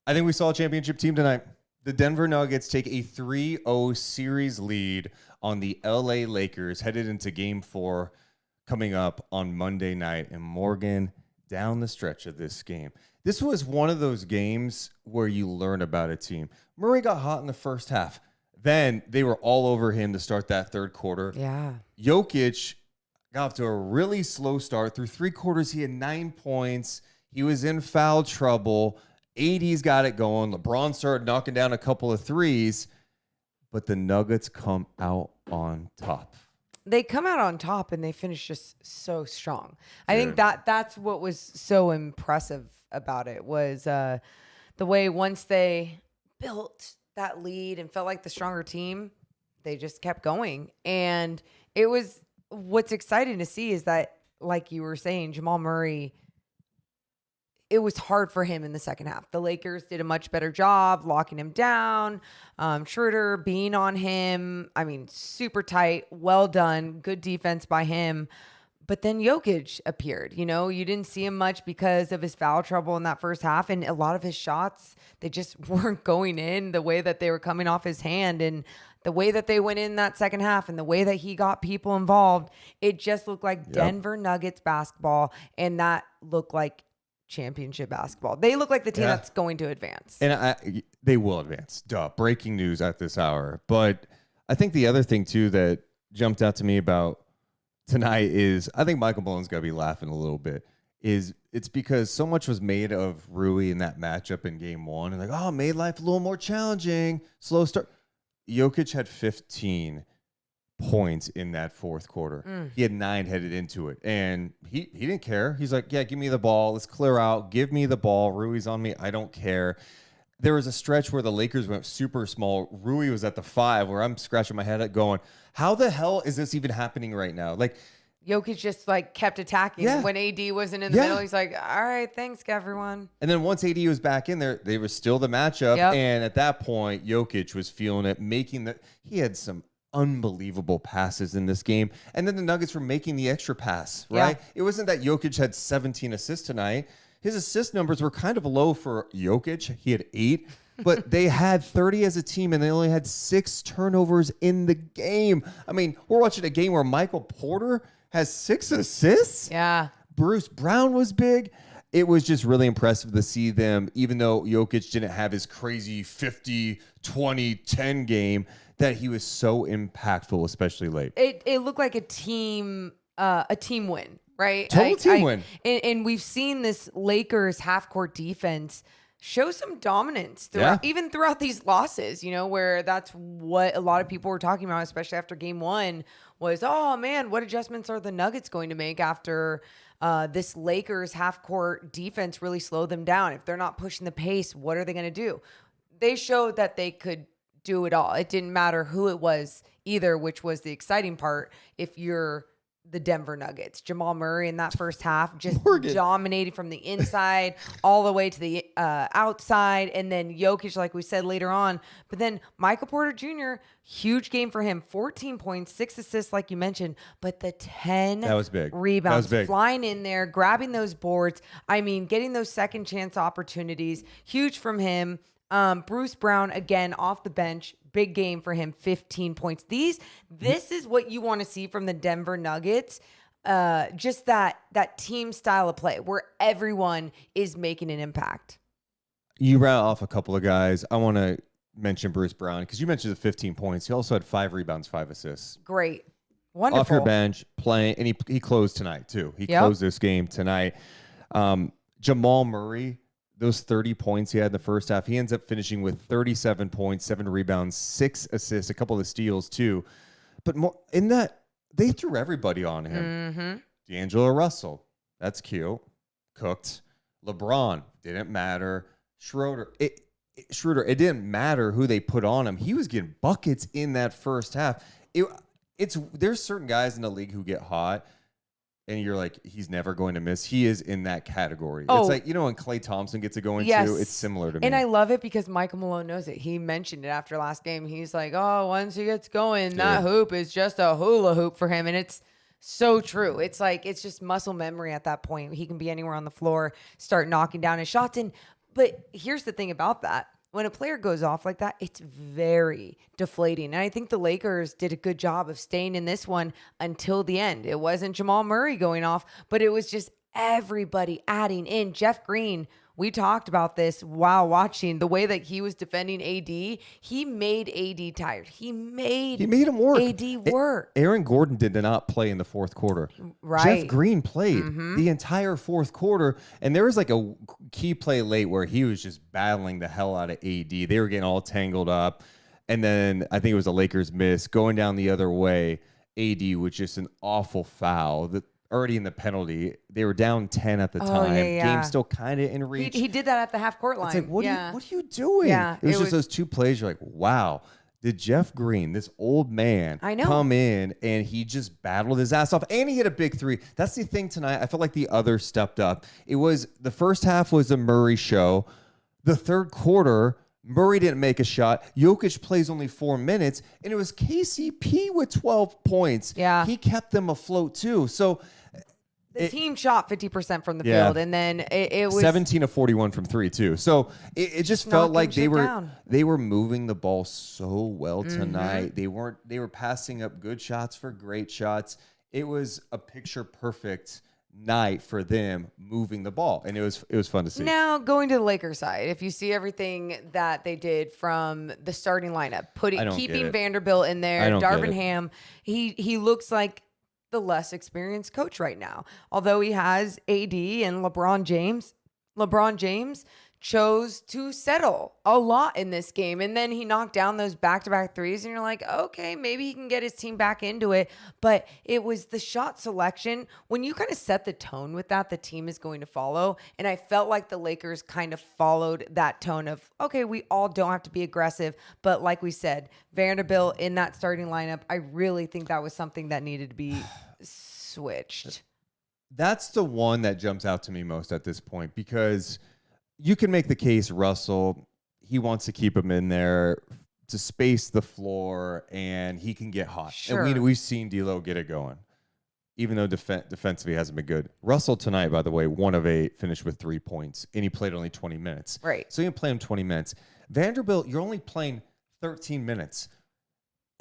I think we saw a championship team tonight. The Denver Nuggets take a 3-0 series lead on the LA Lakers headed into game 4 coming up on Monday night. And Morgan, down the stretch of this game, this was one of those games where you learn about a team. Murray got hot in the first half. Then they were all over him to start that third quarter. Yeah. Jokic got off to a really slow start. Through 3 quarters, he had 9 points. He was in foul trouble. AD's got it going. LeBron started knocking down a couple of threes, but the Nuggets come out on top. They come out on top and they finish just so strong. I think that's what was so impressive about it was the way once they built that lead and felt like the stronger team, they just kept going. And it was what's exciting to see is that, like you were saying, Jamal Murray, it was hard for him in the second half. The Lakers did a much better job locking him down. Schroeder being on him. I mean, super tight. Well done. Good defense by him. But then Jokic appeared. You know, you didn't see him much because of his foul trouble in that first half. And a lot of his shots, they just weren't going in the way that they were coming off his hand. And the way that they went in that second half and the way that he got people involved, it just looked like Denver Nuggets basketball. And that looked like championship basketball. They look like the team that's going to advance. And they will advance. Duh. Breaking news at this hour. But I think the other thing, too, that jumped out to me about tonight is I think Michael Malone's got to be laughing a little bit. It's because so much was made of Rui in that matchup in game 1. And like, oh, made life a little more challenging. Slow start. Jokic had 15 points in that fourth quarter. He had 9 headed into it. And he didn't care. He's like, yeah, give me the ball. Let's clear out. Give me the ball. Rui's on me. I don't care. There was a stretch where the Lakers went super small. Rui was at the 5 where I'm scratching my head at going, how the hell is this even happening right now? Like, Jokic just like kept attacking. When AD wasn't in the middle. He's like, all right, thanks everyone. And then once AD was back in there, they were still the matchup. And at that point, Jokic was feeling it, he had some unbelievable passes in this game. And then the Nuggets were making the extra pass, right? It wasn't that Jokic had 17 assists tonight. His assist numbers were kind of low for Jokic. He had 8, but they had 30 as a team, and they only had 6 turnovers in the game. I mean, we're watching a game where Michael Porter has 6 assists. Yeah. Bruce Brown was big. It was just really impressive to see them, even though Jokic didn't have his crazy 50, 20, 10 game, that he was so impactful, especially late. It looked like a team win, right? Total team win. And we've seen this Lakers half-court defense show some dominance even throughout these losses, you know, where that's what a lot of people were talking about, especially after game 1, was, oh, man, what adjustments are the Nuggets going to make after this Lakers half-court defense really slowed them down? If they're not pushing the pace, what are they going to do? They showed that they could do it all. It didn't matter who it was either, which was the exciting part. If you're the Denver Nuggets, Jamal Murray in that first half just dominated from the inside all the way to the outside. And then Jokic, like we said later on, but then Michael Porter Jr., huge game for him, 14 points, 6 assists, like you mentioned, but the 10 that was big. Rebounds, flying in there, grabbing those boards. I mean, getting those second chance opportunities, huge from him. Bruce Brown, again, off the bench, big game for him, 15 points. This is what you want to see from the Denver Nuggets. Just that team style of play where everyone is making an impact. You rattle off a couple of guys. I want to mention Bruce Brown because you mentioned the 15 points. He also had 5 rebounds, 5 assists. Great. Wonderful. Off your bench, playing, and he closed tonight too. He closed this game tonight. Jamal Murray, those 30 points he had in the first half, he ends up finishing with 37 points, 7 rebounds, 6 assists, a couple of steals too. But more in that, they threw everybody on him. D'Angelo Russell, that's cute. Cooked. LeBron, didn't matter. Schroeder, it didn't matter who they put on him. He was getting buckets in that first half. There's certain guys in the league who get hot, and you're like, he's never going to miss. He is in that category. It's like, you know, when Klay Thompson gets it going too, it's similar to me. And I love it because Michael Malone knows it. He mentioned it after last game. He's like, oh, once he gets going, that hoop is just a hula hoop for him. And it's so true. It's like, it's just muscle memory at that point. He can be anywhere on the floor, start knocking down his shots. And But here's the thing about that. When a player goes off like that, it's very deflating. And I think the Lakers did a good job of staying in this one until the end. It wasn't Jamal Murray going off, but it was just everybody adding in. Jeff Green, we talked about this while watching the way that he was defending AD. He made AD tired. He made him work. AD work. Aaron Gordon did not play in the fourth quarter. Right. Jeff Green played the entire fourth quarter. And there was like a key play late where he was just battling the hell out of AD. They were getting all tangled up. And then I think it was a Lakers miss. Going down the other way, AD was just an awful foul. Already in the penalty. They were down 10 at the time. Game still kind of in reach. He did that at the half court line. It's like, what are you doing? Yeah, it was just those two plays. You're like, wow. Did Jeff Green, this old man, come in and he just battled his ass off, and he hit a big three. That's the thing tonight. I felt like the others stepped up. It was the first half was a Murray show. The third quarter, Murray didn't make a shot. Jokic plays only 4 minutes, and it was KCP with 12 points. Yeah. He kept them afloat too. So the team shot 50% from the field, and then it was 17 of 41 from three too. So it just felt like they were moving the ball so well tonight. They were passing up good shots for great shots. It was a picture perfect night for them moving the ball, and it was fun to see. Now going to the Lakers side, if you see everything that they did from the starting lineup, keeping Vanderbilt in there, Darvin Ham, he looks like the less experienced coach right now. Although he has AD and LeBron James chose to settle a lot in this game. And then he knocked down those back-to-back threes, and you're like, okay, maybe he can get his team back into it. But it was the shot selection. When you kind of set the tone with that, the team is going to follow. And I felt like the Lakers kind of followed that tone of, okay, we all don't have to be aggressive. But like we said, Vanderbilt in that starting lineup, I really think that was something that needed to be switched. That's the one that jumps out to me most at this point, because you can make the case Russell, he wants to keep him in there to space the floor, and he can get hot. Sure. And we've seen D'Lo get it going, even though defensively hasn't been good. Russell tonight, by the way, 1 of 8, finished with 3 points, and he played only 20 minutes. Right. So you can play him 20 minutes. Vanderbilt, you're only playing 13 minutes.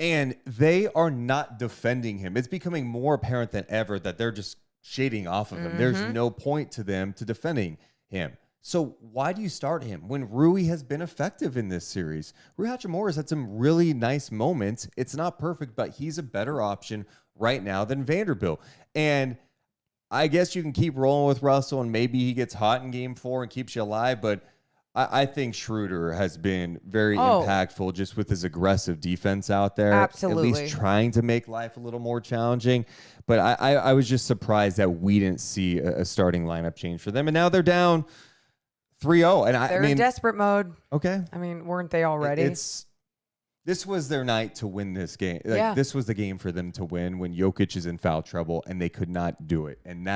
And they are not defending him. It's becoming more apparent than ever that they're just shading off of him. There's no point to them to defending him. So why do you start him when Rui has been effective in this series? Rui Hachimura has had some really nice moments. It's not perfect, but he's a better option right now than Vanderbilt. And I guess you can keep rolling with Russell, and maybe he gets hot in game 4 and keeps you alive, but I think Schroeder has been very impactful just with his aggressive defense out there. Absolutely. At least trying to make life a little more challenging. But I was just surprised that we didn't see a starting lineup change for them. And now they're down 3-0. And they're in desperate mode. Okay. I mean, weren't they already? This was their night to win this game. This was the game for them to win when Jokic is in foul trouble, and they could not do it. And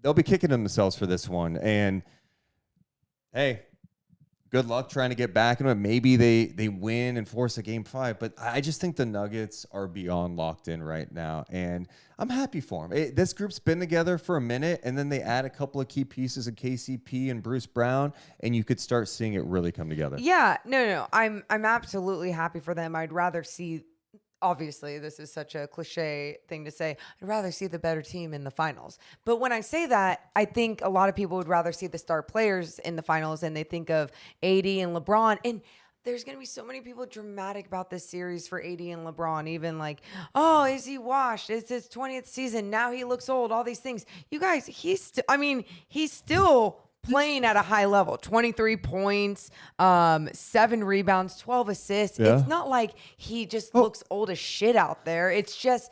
they'll be kicking themselves for this one. And hey, good luck trying to get back into it. Maybe they win and force a game 5, but I just think the Nuggets are beyond locked in right now, and I'm happy for them. This group's been together for a minute, and then they add a couple of key pieces of KCP and Bruce Brown, and you could start seeing it really come together. Yeah, no. I'm absolutely happy for them. I'd rather see. Obviously, this is such a cliche thing to say. I'd rather see the better team in the finals. But when I say that, I think a lot of people would rather see the star players in the finals, and they think of AD and LeBron. And there's going to be so many people dramatic about this series for AD and LeBron, even like, oh, is he washed? It's his 20th season. Now he looks old, all these things. You guys, he's still playing at a high level. 23 points, 7 rebounds, 12 assists. Yeah. It's not like he just looks old as shit out there. It's just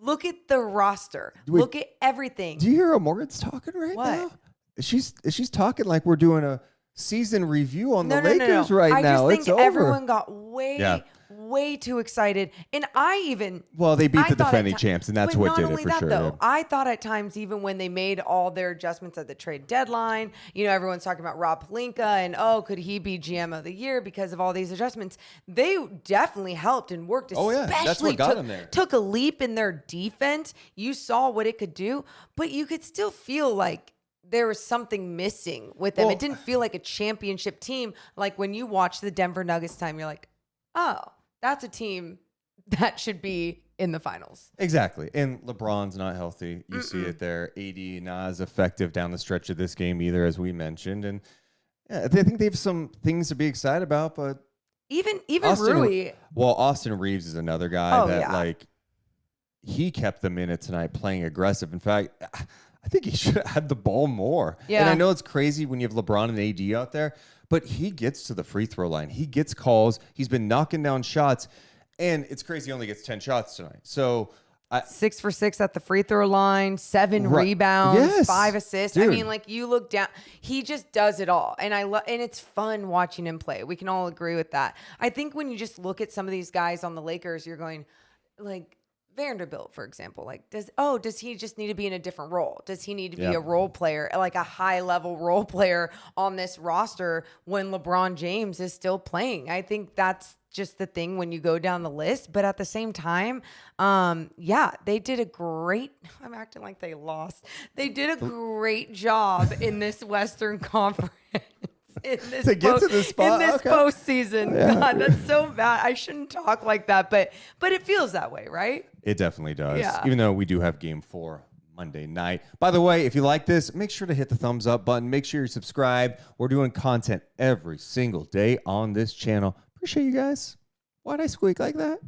look at the roster. Look at everything. Do you hear Morgan's talking right now? She's talking like we're doing a season review on the Lakers right now. I just think it's over. everyone got way too excited. And they beat the defending champs, and that's what did it for sure. Though, I thought at times, even when they made all their adjustments at the trade deadline, everyone's talking about Rob Pelinka and, could he be GM of the year because of all these adjustments? They definitely helped and worked, that's what got them there. Took a leap in their defense. You saw what it could do, but you could still feel like there was something missing with them. It didn't feel like a championship team. Like when you watch the Denver Nuggets time, you're like, oh, that's a team that should be in the finals. Exactly. And LeBron's not healthy. You see it there. AD not as effective down the stretch of this game either, as we mentioned. And I think they have some things to be excited about, but even Rui. Well, Austin Reeves is another guy like he kept them in it tonight playing aggressive. In fact, I think he should have had the ball more. Yeah. And I know it's crazy when you have LeBron and AD out there, but he gets to the free throw line. He gets calls. He's been knocking down shots. And it's crazy he only gets 10 shots tonight. So 6 for 6 at the free throw line, 7 rebounds, 5 assists. Dude. I mean, like you look down, he just does it all. And and it's fun watching him play. We can all agree with that. I think when you just look at some of these guys on the Lakers, you're going like Vanderbilt, for example, like does he just need to be in a different role? Does he need to be a role player, like a high level role player on this roster when LeBron James is still playing? I think that's just the thing when you go down the list. But at the same time, they did a great, I'm acting like they lost. They did a great job in this Western Conference. In this postseason. God, that's so bad. I shouldn't talk like that, but it feels that way, right? It definitely does. Yeah. Even though we do have game 4 Monday night. By the way, if you like this, make sure to hit the thumbs up button. Make sure you're subscribed. We're doing content every single day on this channel. Appreciate you guys. Why'd I squeak like that?